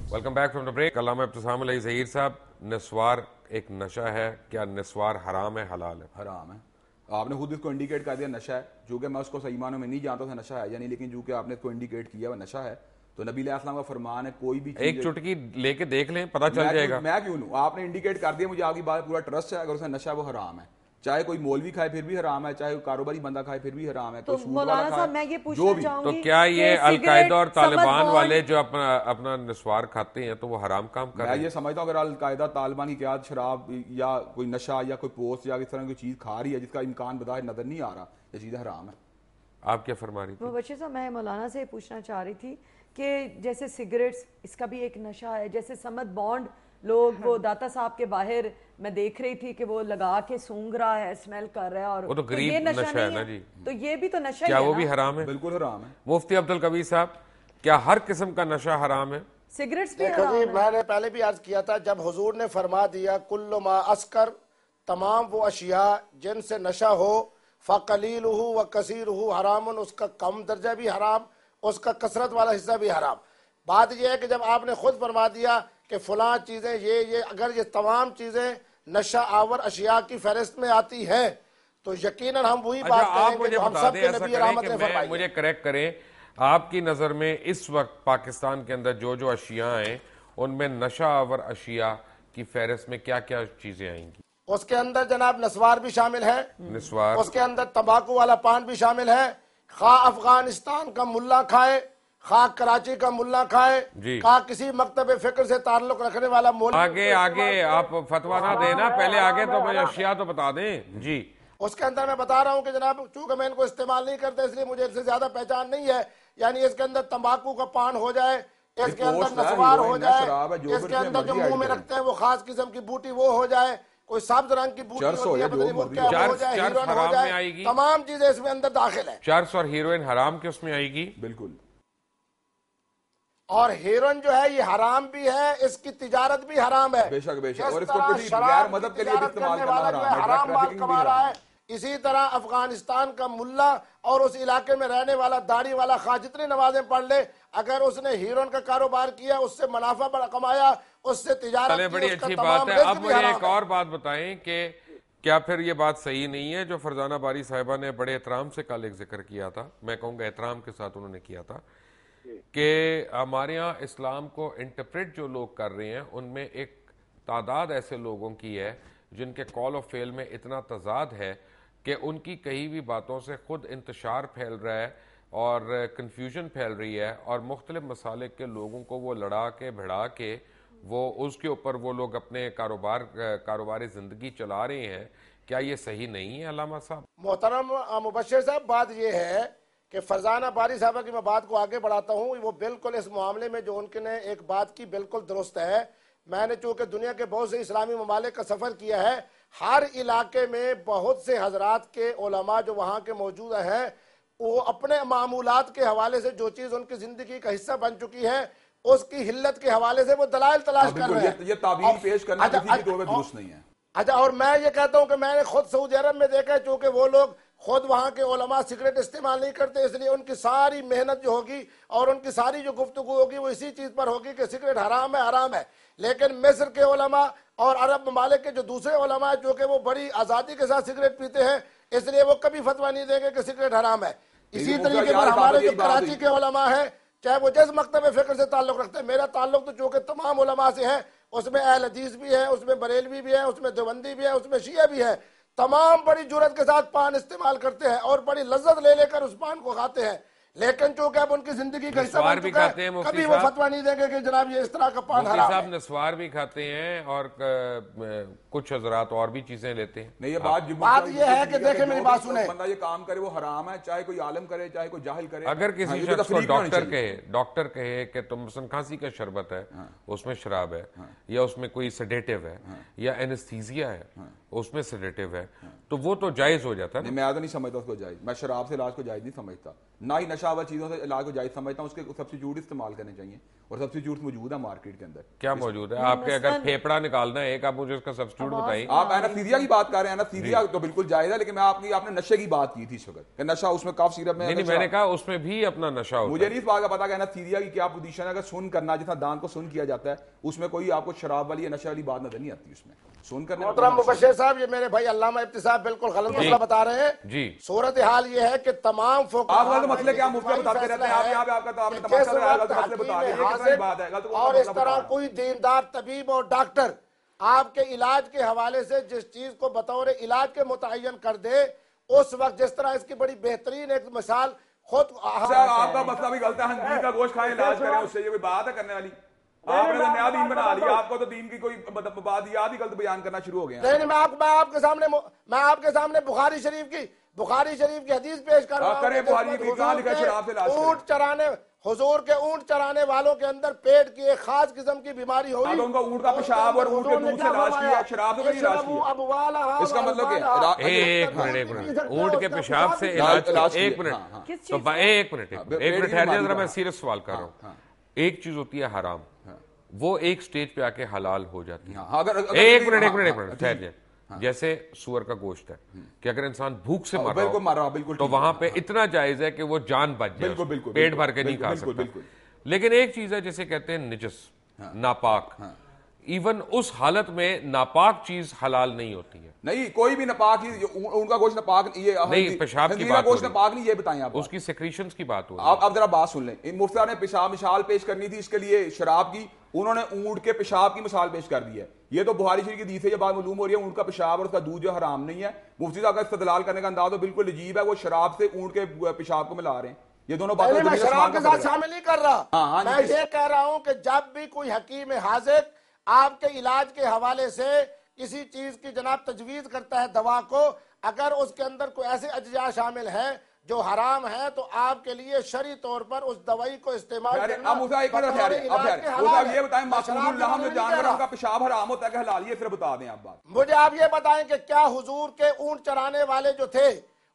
Welcome back from the break. अल्लामा इब्तिसाम अलैहि ज़हीर साहब, निस्वार एक नशा है, क्या निस्वार हराम है हलाल है? हराम है। आपने खुद इसको इंडिकेट कर दिया नशा है, जो कि मैं उसको सही मानों में नहीं जानता था नशा है या नहीं, लेकिन जो कि आपने इसको इंडिकेट किया वह नशा है। तो नबी अलैहिस्सलाम का फरमान है, कोई भी एक चुटकी लेके देख लें, पता चल जाएगा। मैं क्यों लूं? आपने इंडिकेट कर दिया, मुझे आपकी बात पूरा ट्रस्ट है। अगर उसमें नशा है वो हराम है, चाहे कोई मौलवी खाए फिर भी हराम है, चाहे कारोबारी बंदा खाए फिर भी हराम है, तो कोई सूद वाला मौलाना साहब खाए, मैं ये जो पूछना भी। चाहूंगी तो क्या ये कि अलकायदा और सिगरेट, तालिबान समद वाले बॉन्ड, जो अपना निस्वार खाते हैं तो वो हराम काम कर मैं रहे हैं? ये समझता हूँ अगर अलकायदा तालिबान की क्यादत शराब या कोई नशा या कोई पोस्ट या इस तरह की चीज खा रही है जिसका इम्कान बता नजर नहीं आ रहा, ये चीजें हराम है। आप क्या फरमा रही थी? मुबश्शिर साहब मैं मौलाना से पूछना चाह रही थी कि जैसे सिगरेट्स, इसका भी एक नशा है, जैसे समद बॉन्ड लोग वो दाता साहब के बाहर मैं देख रही थी कि वो लगा के सूंघ रहा है, स्मेल कर रहा है, और वो तो गरीब ये नशा है नहीं ना जी। तो ये भी तो नशा क्या ही है वो भी ना? हराम है? बिल्कुल हराम है। मुफ्ती अब्दुल कबीर साहब, क्या हर किस्म का नशा हराम है? सिगरेट्स भी देखो हराम जी, है? मैंने पहले भी अर्ज किया था, जब हुजूर ने फरमा दिया कुल्लु मा अस्कर, तमाम वो अशिया जिनसे नशा हो, फ़क़लीलुहु व कसीरुहु हरामुन, उसका कम दर्जा भी हराम, उसका कसरत वाला हिस्सा भी हराम। बात यह है कि जब आपने खुद फरमा दिया कि फलां चीज़ें ये अगर ये तमाम चीज़ें नशा आवर अशिया की फहरिस्त में आती हैं तो यकीनन हम वही अच्छा, बात आप करेंगे मुझे जो हम बता सब दें, के ऐसा नबी करें रहमत कि ने फरमाई। मुझे करेक्ट करें, आपकी नज़र में इस वक्त पाकिस्तान के अंदर जो जो अशिया हैं उनमें नशा आवर अशिया की फहरिस्त में क्या क्या चीजें आएंगी? उसके अंदर जनाब नस्वार भी शामिल है, निस्वार, उसके अंदर तंबाकू वाला पान भी शामिल है। खा अफगानिस्तान का मुल्ला खाए, खा कराची का मुल्ला खाए, जी। खा किसी मकतब फिक्र से ताल्लुक रखने वाला मौलवी आगे आगे आप फतवा ना देना, पहले आगे तो मुझे अशिया तो बता दें जी। उसके अंदर मैं बता रहा हूँ कि जनाब चूंकि मैं इनको इस्तेमाल नहीं करता इसलिए मुझे इससे ज्यादा पहचान नहीं है। यानी इसके अंदर तंबाकू का पान हो जाए, इसके अंदर नस्वार हो जाए, इसके अंदर जो मुंह में रखते हैं वो खास किस्म की बूटी वो हो जाए, कोई सब्ज रंग की बूटी होती है, पता नहीं वो क्या हो जाए, हीरोइन हो जाए, तमाम चीजें इसमें अंदर दाखिल है। चर्स और हीरोइन हराम के उसमें आएगी? बिल्कुल। और हीरोइन जो है ये हराम भी है, इसकी तिजारत भी हराम है। बेशक बेशक। और जिस इसको तरह किसी शराब गैर मदद की के लिए भी तिजारत इस्तेमाल करने करना वाला जो है हराम है, हराम माल ट्रैफिकिंग भी कमा रहा हराम है, इसी तरह अफगानिस्तान का मुल्ला और उस इलाके में रहने वाला दाढ़ी वाला खा जितनी नमाजें पढ़ ले, अगर उसने हीरोइन का कारोबार किया, उससे मुनाफा बड़ा कमाया, उससे तिजारत की, बड़ी उसका अच्छी तमाम बात है। रिज़्क अब भी मुझे हराम एक है। और बात बताएं कि क्या फिर ये बात सही नहीं है जो फरजाना बारी साहिबा ने बड़े एहतराम से कल एक जिक्र किया था, मैं कहूँगा एहतराम के साथ उन्होंने किया था, कि हमारे यहाँ इस्लाम को इंटरप्रेट जो लोग कर रहे हैं उनमें एक तादाद ऐसे लोगों की है जिनके कॉल ऑफ फेल में इतना तजाद है कि उनकी कही हुई बातों से खुद इंतशार फैल रहा है और कन्फ्यूजन फैल रही है, और मुख्तलिफ मसाले के लोगों को वो लड़ा के भिड़ा के वो उसके ऊपर वो लोग अपने कारोबारी ज़िंदगी चला रहे हैं। क्या ये सही नहीं है अल्लामा साहब? मोहतरम मुबश्शिर साहब, बात यह है कि फरजाना बारी साहबा की मैं बात को आगे बढ़ाता हूँ, वो बिल्कुल इस मामले में जो उनके एक बात की बिल्कुल दुरुस्त है। मैंने चूंकि दुनिया के बहुत से इस्लामी ममालिक का सफ़र किया है, हर इलाके में बहुत से हजरात के उलमा जो वहाँ के मौजूद हैं, वो अपने मामूलात के हवाले से जो चीज़ उनकी ज़िंदगी का हिस्सा बन चुकी है उसकी हिल्लत के हवाले से वो दलाइल तलाश कर रहे हैं। ये ताबीर पेश करना किसी की तौर पे दुरुस्त नहीं है। अच्छा, और मैं ये कहता हूँ कि मैंने खुद सऊदी अरब में देखा है, चूंकि वो लोग खुद वहाँ के उलमा सिगरेट इस्तेमाल नहीं करते, इसलिए उनकी सारी मेहनत जो होगी और उनकी सारी जो गुफ्तगू होगी वो इसी चीज़ पर होगी कि सिगरेट हराम है, हराम है। लेकिन मिस्र के उलमा और अरब ममालिक के जो दूसरे उलमा है जो कि वो बड़ी आज़ादी के साथ सिगरेट पीते हैं, इसलिए वो कभी फतवा नहीं देंगे कि सिगरेट हराम है। इसी तरीके पर हमारे जो कराची के उलमा है, चाहे वो जिस मकतब फिक्र से ताल्लुक रखते हैं, मेरा ताल्लुक तो चूंकि तमाम उलमा से है, उसमें अहल हदीस भी है, उसमें बरेलवी भी है, उसमें देवबंदी भी है, उसमें शिया भी है, तमाम बड़ी जुरत के साथ पान इस्तेमाल करते हैं और बड़ी लज्जत ले लेकर उस पान को खाते हैं। लेकिन चूंकि अब उनकी जिंदगी का हिस्सा बन चुका है, कभी वो फतवा नहीं देंगे कि जनाब ये इस तरह का पान हराम है। नस्वार भी खाते हैं और कुछ हजरात और भी चीजें लेते हैं। नहीं, ये बात ये है कि देखे मेरी बात सुने, बंदा ये काम करे वो हराम है, चाहे कोई आलम करे चाहे कोई जाहिल करे। अगर किसी शख्स को डॉक्टर कहे कि तुम खांसी का शरबत है, उसमें शराब है, या उसमें कोई सेडेटिव है, या एनेस्थीसिया है, उसमें सेडेटिव है, तो वो तो जायज हो जाता है। मैं तो नहीं समझता उसको जायज, मैं शराब से इलाज को जायज नहीं समझता, ना ही नशा नशा वाली चीजों से इलाज को जायज समझता हूँ, उसके सब्स्टिट्यूट इस्तेमाल करने चाहिए और सब्स्टिट्यूट मौजूद है मार्केट के अंदर। क्या मौजूद है आपके? अगर फेफड़ा निकालना है एक, आप मुझे उसका सब्स्टिट्यूट बताइए। आप एनास्थीसिया की बात कर रहे हैं, एनास्थीसिया तो बिल्कुल जायज है, लेकिन मैं आपने नशे की बात की थी इस वक्त, नशा उसमें कफ सिरप में नहीं, मैंने कहा उसमें भी अपना नशा होता है। मुझे नहीं इस बात का पता कि एनास्थीसिया की क्या पोजीशन है। अगर सुन करना, जितना दान को सुन किया जाता है, उसमें कोई आपको शराब वाली या नशे वाली बात नजर नहीं आती उसमें। सुन करने मोहतरम मुबश्शिर साहब, ये मेरे भाई अल्लामा इफ्ती साहब बिल्कुल गलत मसला बता रहे हैं जी। सूरत हाल ये है कि तमाम आप मसले क्या मुफ्त बताते रहते हैं, आप यहाँ पे आपका तो आपने तमाशा लगाया, गलत मसले बता रहे हैं, ये कितनी बात है, गलत और इस तरह कोई दीनदार तबीब और डॉक्टर आपके इलाज के हवाले से जिस चीज को बतौर इलाज के मुतय्यन कर दे, उस वक्त जिस तरह इसकी बड़ी बेहतरीन एक मिसाल खुद आपका मसला भी गलत है, हंसी का गोश्त खाएं इलाज करें, उससे ये कोई बात है करने वाली? आपने तो नया दीन बना लिया, आपको तो दीन की कोई बात याद ही गलत बयान करना शुरू हो गया। नहीं, मैं आपके सामने बुखारी शरीफ की हदीस पेश कर रहा हूं। ऊंट चराने, हुजूर के ऊंट चराने वालों के अंदर पेट की एक खास किस्म की बीमारी हो रही, उनका ऊंट का पेशाब और ऊंट के दूध से इलाज किया, शराब से नहीं इलाज किया। इसका मतलब क्या? एक मिनट, ऊंट के पेशाब से इलाज? एक मिनट ठहर जाए जरा, मैं सीरियस सवाल कर रहा हूँ। एक चीज होती है हराम, वो एक स्टेज पे आके हलाल हो जाती है। एक मिनट ठहर जाए। जैसे सुअर का गोश्त है कि अगर इंसान भूख से मर रहा हो तो वहां पे इतना जायज है कि वो जान बच जाए, पेट भर के नहीं खा सकता। लेकिन एक चीज है जिसे कहते हैं निजस, नापाक, इवन उस हालत में नापाक चीज हलाल नहीं होती है। नहीं, कोई भी नापाक ही, उनका गोश्त नापाक ये नहीं, पेशाब की बात गोश्त नापाक नहीं, ये बताएं आप, उसकी सेक्रीशंस की बात हो। आप जरा बात सुन लें। मुफ्ती ने पेशाब मिसाल पेश करनी थी इसके लिए शराब की, उन्होंने ऊंट के पेशाब की मिसाल पेश कर दी है। ये तो बुखारी शरीफ की हदीस से ये बात मालूम हो रही है, ऊंट का पेशाब और उसका दूध जो हराम नहीं है। मुफ्ती साहब का इस्तेदलाल करने का अंदाज तो बिल्कुल अजीब है, वो शराब से ऊंट के पेशाब को मिला रहे हैं। ये दोनों बातें मैं शराब के साथ शामिल नहीं कर रहा। मैं ये कह रहा हूं कि जब भी कोई हकीम हाज़िर आपके इलाज के हवाले से किसी चीज की जनाब तजवीज करता है दवा को, अगर उसके अंदर कोई ऐसे अज्जा शामिल हैं जो हराम है, तो आपके लिए शरी तौर पर उस दवाई को इस्तेमाल करना। ये बताएं, मासूलुल्लाह जो जानवरों का पेशाब हराम होता है कि हलाल, ये सिर्फ बता दें आप बात। मुझे आप ये बताएं कि क्या हुजूर के ऊंट चराने वाले जो थे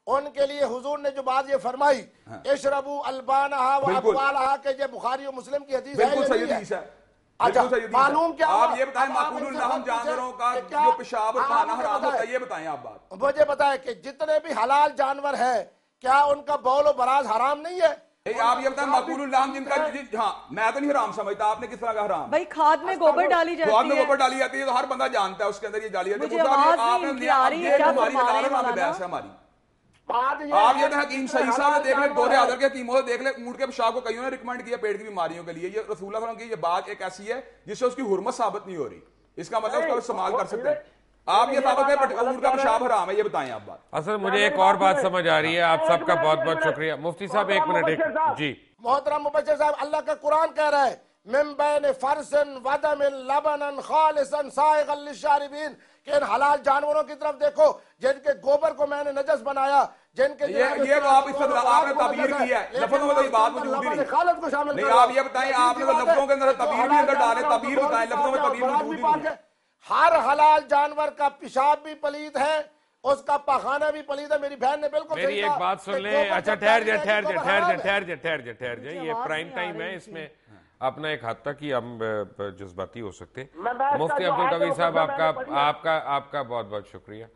उनके लिए हुजूर ने जो बात ये फरमाई, इशरबू अल्बानहा व अबवालहा, के ये बुखारी और मुस्लिम की हदीस है। अच्छा, मालूम क्या आप ये बताएं, माकूलुल्लाह जानवरों का जो पेशाब और खाना हराम होता है, ये बताएं आप बात। मुझे बताएं कि जितने भी हलाल जानवर हैं, क्या उनका बौल और बराज हराम नहीं है? आप ये बताएं, माकूलुल्लाह जिनका, हाँ, मैं तो नहीं हराम समझता, आपने किस तरह का हराम? भाई खाद में गोबर डाली जाती है, खाद में गोबर डाली जाती है तो हर बंदा जानता है उसके अंदर ये डाली जाती है। आप ये हकीम सही साहब देख ले, दौरे आदर के हकीमों से देख ले, ऊंट के पेशाब को कईयों ने रिकमेंड किया पेट की बीमारियों के लिए। ये रसूलुल्लाह सल्लल्लाहु अलैहि वसल्लम की ये बात एक ऐसी है जिससे उसकी हुर्मत साबित नहीं हो रही, इसका मतलब उसका इस्तेमाल कर सकते हैं। आप ये साबित है ऊंट का पेशाब हराम है, ये बताएं आप बात। असल मुझे एक और बात समझ आ रही है, आप सबका बहुत बहुत शुक्रिया। मुफ्ती साहब एक मिनट जी। मोहतरम मुबश्शिर साहब, अल्लाह का कुरान कह रहा है, मिन बैन फरसन वदमिन लबनन खालिसन साइगल लिशारिबीन, कि इन हलाल जानवरों की तरफ देखो जिनके गोबर को मैंने नजस बनाया, जिनके ये तो आप आपने तबीर की है, लफ्जों में तो ये बात मौजूद नहीं, खालत को शामिल नहीं। आप ये बताएं, आपने तो लफ्जों के अंदर तबीर भी अंदर डाले, तबीर बताएं, लफ्जों में तबीर मौजूद नहीं है। हर हलाल जानवर का पेशाब भी पलीद है, उसका पखाना भी पलीद है। मेरी बहन ने बिल्कुल मेरी एक बात सुन ले। अच्छा ठहर जाए, ये प्राइम टाइम है, इसमें अपना एक हद तक ही हम जज्बाती हो सकते हैं। मुफ्ती अब्दुल कवी साहब आपका बहुत बहुत शुक्रिया।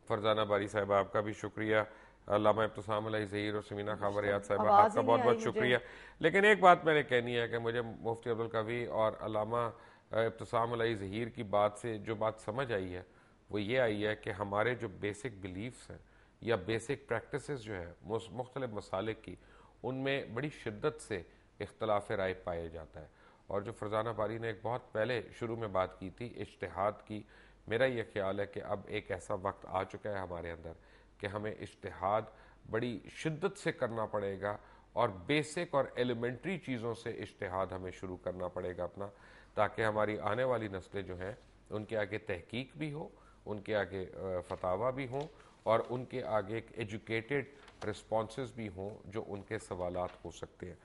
फरजाना बारी साहब आपका भी शुक्रिया। अल्लामा इब्तिसाम अलैहि ज़हीर और समीना खावर याद साहब आपका बहुत बहुत शुक्रिया। लेकिन एक बात मैंने कहनी है कि मुझे मुफ्ती अब्दुल कवी और अल्लामा इब्तिसाम अलैहि ज़हीर की बात से जो बात समझ आई है वो ये आई है कि हमारे जो बेसिक बिलीफ्स हैं या बेसिक प्रैक्टिसेस जो है मुख्तलिफ मसालिक की, उनमें बड़ी शिद्दत से इख्तलाफ राय पाया जाता है। और जो फरजाना बारी ने एक बहुत पहले शुरू में बात की थी इज्तिहाद की, मेरा ये ख्याल है कि अब एक ऐसा वक्त आ चुका है हमारे अंदर कि हमें इज्तिहाद बड़ी शिद्दत से करना पड़ेगा और बेसिक और एलिमेंट्री चीज़ों से इज्तिहाद हमें शुरू करना पड़ेगा अपना, ताकि हमारी आने वाली नस्लें जो हैं उनके आगे तहकीक भी हो, उनके आगे फतावा भी हों और उनके आगे एक एजुकेटेड रिस्पॉन्सेस भी हों जो उनके सवालात हो सकते हैं।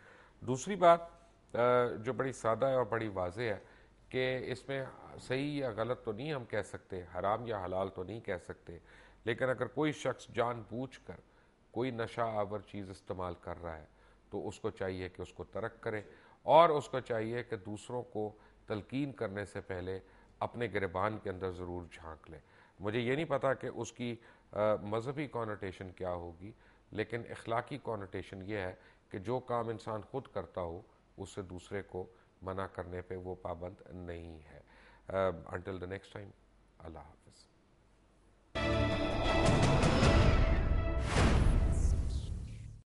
दूसरी बात जो बड़ी सादा है और बड़ी वाज़ेह है कि इसमें सही या गलत तो नहीं हम कह सकते, हराम या हलाल तो नहीं कह सकते, लेकिन अगर कोई शख्स जानबूझकर कोई नशा आवर चीज़ इस्तेमाल कर रहा है तो उसको चाहिए कि उसको तर्क करे, और उसको चाहिए कि दूसरों को तलकीन करने से पहले अपने गिरबान के अंदर ज़रूर झांक ले। मुझे ये नहीं पता कि उसकी मजहबी कॉनोटेशन क्या होगी, लेकिन इखलाकी कॉनोटेशन ये है कि जो काम इंसान खुद करता हो उससे दूसरे को मना करने पे वो पाबंद नहीं है। अंटिल द नेक्स्ट टाइम, अल्लाह हाफ़िज़।